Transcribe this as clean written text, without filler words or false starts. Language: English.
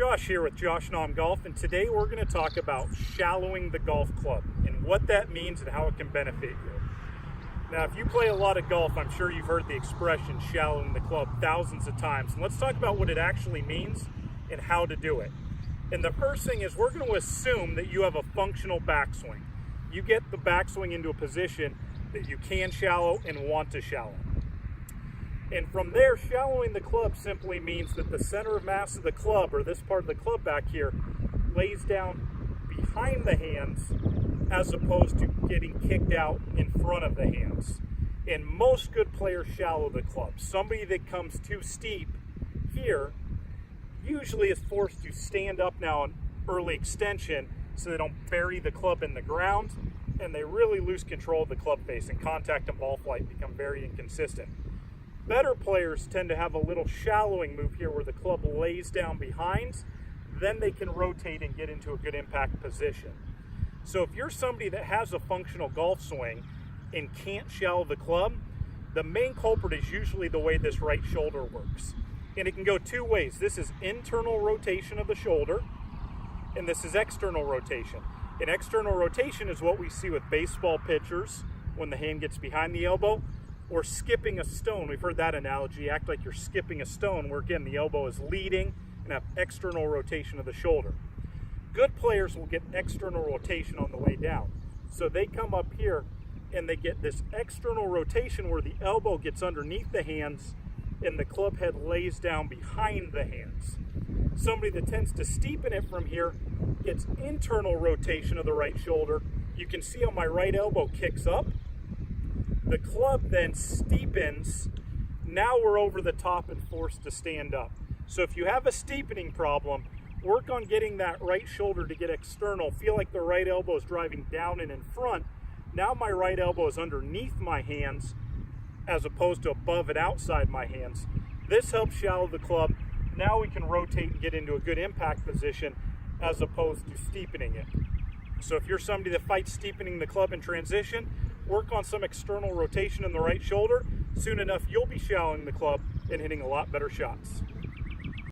Josh here with Josh Nahm Golf, and today we're going to talk about shallowing the golf club and what that means and how it can benefit you. Now, if you play a lot of golf, I'm sure you've heard the expression shallowing the club thousands of times. And let's talk about what it actually means and how to do it. And the first thing is we're going to assume that you have a functional backswing. You get the backswing into a position that you can shallow and want to shallow. And from there, shallowing the club simply means that the center of mass of the club, or this part of the club back here, lays down behind the hands as opposed to getting kicked out in front of the hands. And most good players shallow the club. Somebody that comes too steep here usually is forced to stand up now in early extension so they don't bury the club in the ground, and they really lose control of the club face, and contact and ball flight become very inconsistent. Better players tend to have a little shallowing move here where the club lays down behind, then they can rotate and get into a good impact position. So if you're somebody that has a functional golf swing and can't shallow the club, the main culprit is usually the way this right shoulder works. And it can go two ways. This is internal rotation of the shoulder, and this is external rotation. And external rotation is what we see with baseball pitchers when the hand gets behind the elbow, or skipping a stone. We've heard that analogy, act like you're skipping a stone, where again the elbow is leading and have external rotation of the shoulder. Good players will get external rotation on the way down. So they come up here and they get this external rotation where the elbow gets underneath the hands and the club head lays down behind the hands. Somebody that tends to steepen it from here gets internal rotation of the right shoulder. You can see how my right elbow kicks up. The club then steepens. Now we're over the top and forced to stand up. So if you have a steepening problem, work on getting that right shoulder to get external. Feel like the right elbow is driving down and in front. Now my right elbow is underneath my hands as opposed to above and outside my hands. This helps shallow the club. Now we can rotate and get into a good impact position as opposed to steepening it. So if you're somebody that fights steepening the club in transition, work on some external rotation in the right shoulder. Soon enough, you'll be shallowing the club and hitting a lot better shots.